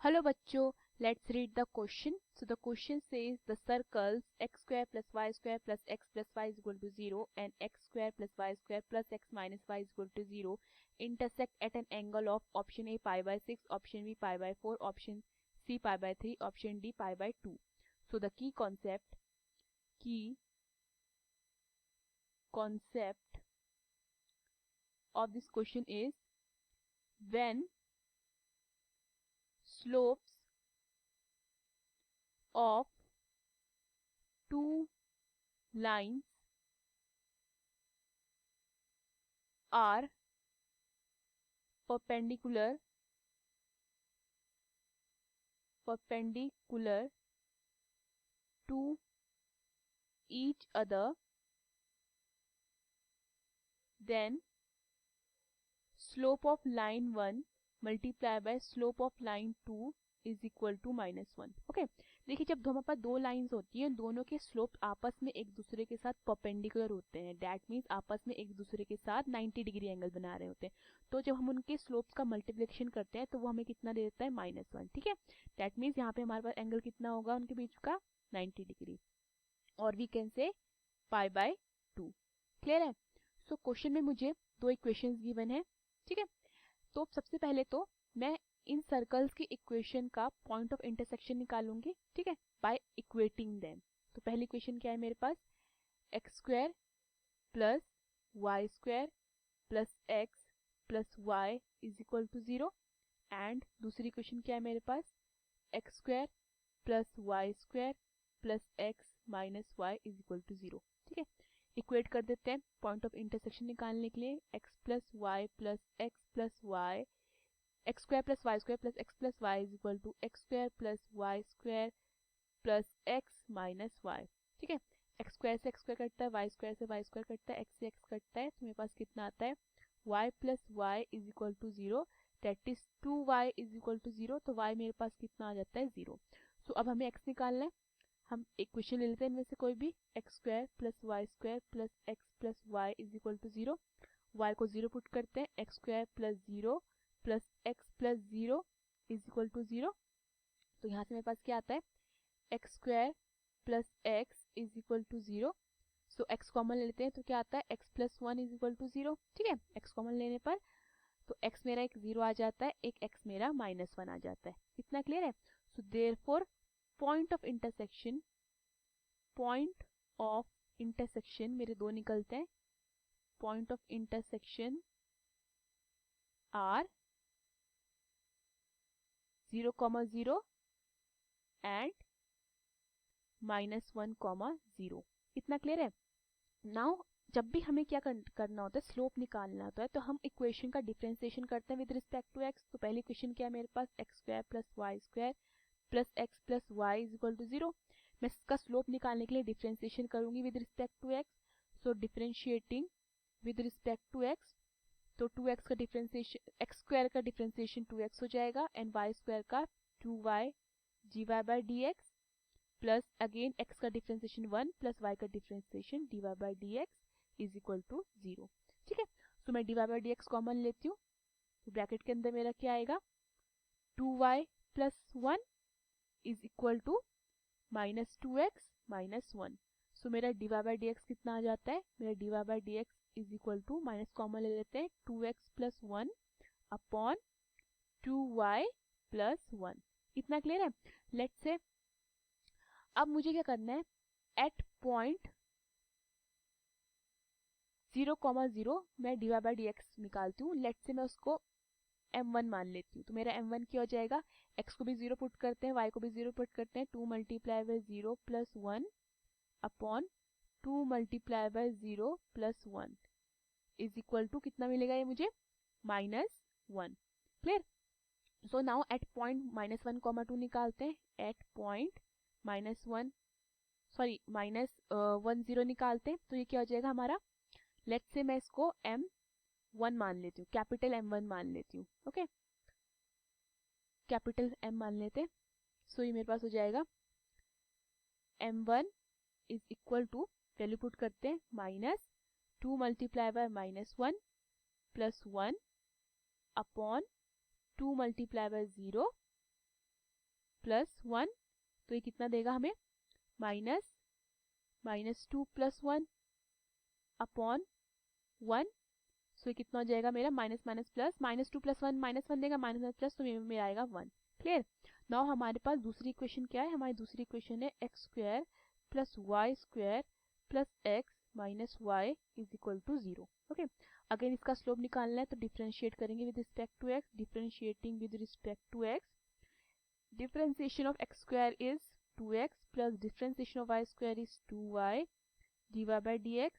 Hello bachcho, let's read the question. So the question says the circles x square plus y square plus x plus y is equal to 0 and x square plus y square plus x minus y is equal to 0 intersect at an angle of option A pi by 6, option B pi by 4, option C pi by 3, option D pi by 2. So the key concept of this question is when slopes of two lines are perpendicular to each other, then slope of line 1 multiply by slope of line 2 is equal to -1. Okay, देखिए जब हमारे पास दो lines होती हैं दोनों के slope आपस में एक दूसरे के साथ परपेंडिकुलर होते हैं, डैट मीन्स आपस में एक दूसरे के साथ 90 डिग्री एंगल बना रहे होते हैं. तो जब हम उनके स्लोप्स का मल्टीप्लिकेशन करते हैं तो वो हमें कितना दे देता है -1. ठीक है, डैट मीन्स यहाँ पे हमारे पास एंगल कितना होगा उनके बीच का 90 डिग्री और we can say pi by 2. Clear है? सो क्वेश्चन में मुझे दो इक्वेशंस गिवन है. ठीक है, तो सबसे पहले तो मैं इन सर्कल्स की इक्वेशन का पॉइंट ऑफ इंटरसेक्शन निकालूंगी. ठीक है, बाय इक्वेटिंग देम. तो पहली इक्वेशन क्या है मेरे पास, x square plus y square plus x plus y is equal to 0 and दूसरी इक्वेशन क्या है मेरे पास, x square plus y square plus x minus y is equal to 0. ठीक है, इक्वेट कर देते हैं पॉइंट ऑफ इंटरसेक्शन निकालने के लिए. X plus y plus x plus y, x square plus y square plus x plus y is equal to x square plus y square plus x minus y. ठीक है, x square से x square कटता है, y square से y square कटता है, x से x कटता है, तो मेरे पास कितना आता है, y plus y is equal to 0 that is 2y is equal to 0. तो y मेरे पास कितना आ जाता है 0. सो अब हमें x निकालना है. हम इक्वेशन ले लेते हैं इनमें से कोई भी, x square plus y square plus x plus y is equal to 0. y को 0 पुट करते हैं, x square plus 0 plus x plus 0 is equal to 0. तो यहाँ से मेरे पास क्या आता है, x square plus x is equal to 0. So x common ले लेते हैं तो क्या आता है, x plus 1 is equal to 0. ठीक है, एक्स कॉमन लेने पर तो x मेरा एक 0 आ जाता है, एक x मेरा -1 आ जाता है. इतना क्लियर है? So therefore point of intersection मेरे दो निकलते हैं. Point of intersection are 0,0 and -1,0. इतना क्लियर है? नाउ जब भी हमें क्या करना होता है, स्लोप निकालना होता है, तो हम इक्वेशन का डिफरेंशिएशन करते हैं विद रिस्पेक्ट टू एक्स. तो पहली इक्वेशन क्या है मेरे पास, x square plus y square plus x plus y is equal to 0. मैं इसका स्लोप निकालने के लिए डिफरेंशिएशन करूंगी with respect to x. So differentiating with respect to x, तो 2x का डिफरेंशिएशन, एक्स स्क्वायर का डिफरेंशिएशन 2x हो जाएगा एंड वाई स्क्वायर का 2y gy by dx plus again x का डिफरेंशिएशन 1 प्लस y का differentiation dy by dx is equal to 0. ठीक है, सो मैं dy बाय dx कॉमन लेती हूँ. तो ब्रैकेट के अंदर मेरा क्या आएगा, 2y plus 1 is equal to -2x minus 1. So मेरा dy बाय dx कितना आ जाता है, मेरा dy by dx is equal to, minus common ले लेते हैं, 2x plus 1 upon 2y plus 1. इतना क्लियर है? लेट्स से अब मुझे क्या करना है, एट पॉइंट 0,0 मैं dy बाय dx निकालती हूँ. लेट्स से मैं उसको m1 मान लेती हूँ. तो मेरा m1 क्या हो जाएगा, x को भी 0 पुट करते हैं, y को भी 0 पुट करते हैं, 2 multiply by 0 plus 1 upon 2 multiply by 0 plus 1 is equal to कितना मिलेगा ये मुझे, -1. Clear? So now at point -1,2 निकालते हैं. एट पॉइंट -1 -10 निकालते हैं. तो ये क्या हो जाएगा हमारा, लेट्स से मैं इसको m1 मान लेती हूँ, कैपिटल m1 मान लेती हूँ. ओके, कैपिटल m मान लेते हैं. सो ये मेरे पास हो जाएगा m1 is equal to, value put करते हैं, -2 multiply by -1 plus 1 upon 2 multiply by 0 plus 1, तो ये कितना देगा हमें -2 प्लस 1 अपॉन 1, सो ये कितना हो जाएगा मेरा माइनस माइनस प्लस, -2 प्लस 1 -1 देगा, माइनस प्लस, तो मेरा आएगा 1। क्लियर। नाउ हमारे पास दूसरी इक्वेशन क्या है, हमारी दूसरी इक्वेशन है x square plus y square plus x minus y is equal to 0। Okay, again इसका स्लोप निकालना है तो डिफरेंशिएट करेंगे with respect to x, differentiating with respect to x, differentiation of x square is 2x plus differentiation of y square is 2y dy by dx,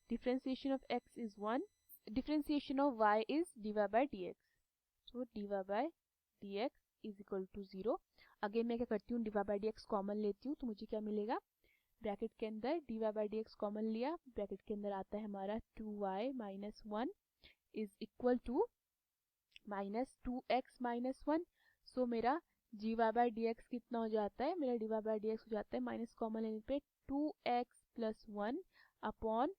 differentiation of x is 1, differentiation of y is dy by dx, so dy by dx is equal to 0। Again मैं क्या करती हूँ, dy by dx common लेती हूँ तो मुझे क्या मिलेगा, ब्रैकेट के अंदर dy by dx कॉमन लिया, ब्रैकेट के अंदर आता है हमारा 2y minus 1 is equal to minus 2x minus 1, so मेरा dy by dx कितना हो जाता है, मेरा dy by dx हो जाता है माइनस कॉमन लेने पे 2x plus 1 upon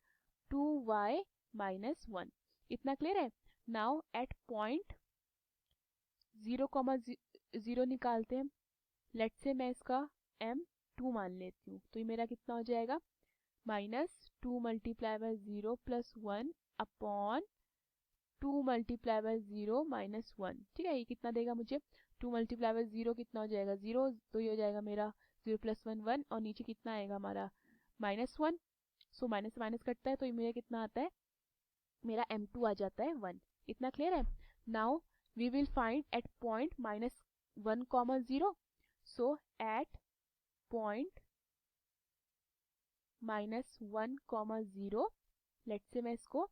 2y minus 1। इतना क्लियर है। नाउ एट पॉइंट 0,0 निकालते हैं, लेट से मैं इसका m2 मान लेती हूँ, तो ये मेरा कितना हो जाएगा -2 multiply by 0 plus 1 upon 2 multiply by 0 minus 1। ठीक है, ये कितना देगा मुझे, 2 मल्टीप्लाई बाय 0 कितना हो जाएगा 0, तो ये हो जाएगा मेरा 0 प्लस 1 1, और नीचे कितना आएगा हमारा -1, सो माइनस माइनस कटता है तो ये मेरा कितना आता है, मेरा m2 आ जाता है 1। इतना क्लियर है। Now we will find at point -1, 0, so at point -1, 0, let say मैं इसको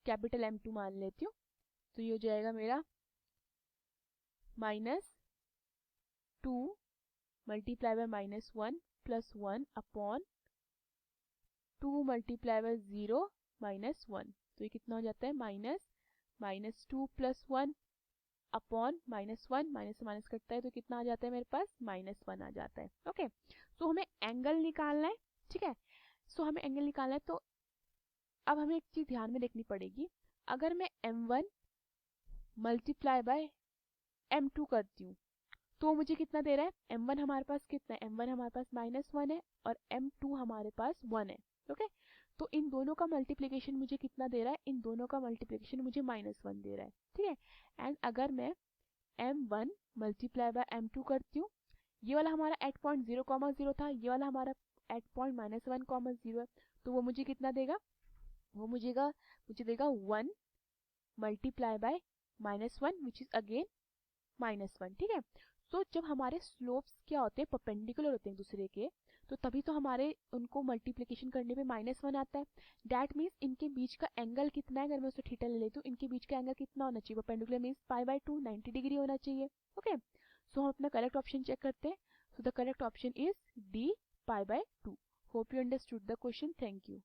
कैपिटल M2 मान लेती हूँ, तो ये हो जाएगा मेरा -2 multiply by -1 plus 1 upon 2 multiply by 0 minus 1, तो ये कितना हो जाता है -2 प्लस 1 अपॉन -1, माइनस से माइनस कटता है तो कितना आ जाता है मेरे पास -1 आ जाता है। ओके, सो हमें एंगल निकालना है। ठीक है, सो हमें एंगल निकालना है, तो अब हमें एक चीज ध्यान में देखनी पड़ेगी, अगर मैं m1 मल्टीप्लाई बाय m2 करती हूँ तो मुझे कितना दे रहा है, m1 हमारे पास कितना है, m1 हमारे पास -1 है और m2 हमारे पास 1 है। ओके, तो इन दोनों का मल्टीप्लिकेशन मुझे कितना दे रहा है, इन दोनों का मल्टीप्लिकेशन मुझे -1 दे रहा है। ठीक है, एंड अगर मैं m1 मल्टीप्लाई बाय m2 करती हूँ, ये वाला हमारा एट पॉइंट 0,0 था, ये वाला हमारा एट पॉइंट -1,0 है, तो वो मुझे कितना देगा, वो मुझे देगा 1 multiply by -1 which is again -1। ठीक है, तो जब हमारे स्लोप्स क्या होते हैं, परपेंडिकुलर होते हैं एक दूसरे के, तो तभी तो हमारे उनको मल्टीप्लिकेशन करने पे -1 आता है। दैट मीन्स इनके बीच का एंगल कितना है, अगर मैं उसको थीटा ले लेती हूँ, इनके बीच का एंगल कितना होना चाहिए, परपेंडिकुलर मीन्स π/2 90 डिग्री होना चाहिए। ओके, सो हम अपना करेक्ट ऑप्शन चेक करते हैं। So the correct option is D π/2। Hope you understood the question. Thank you.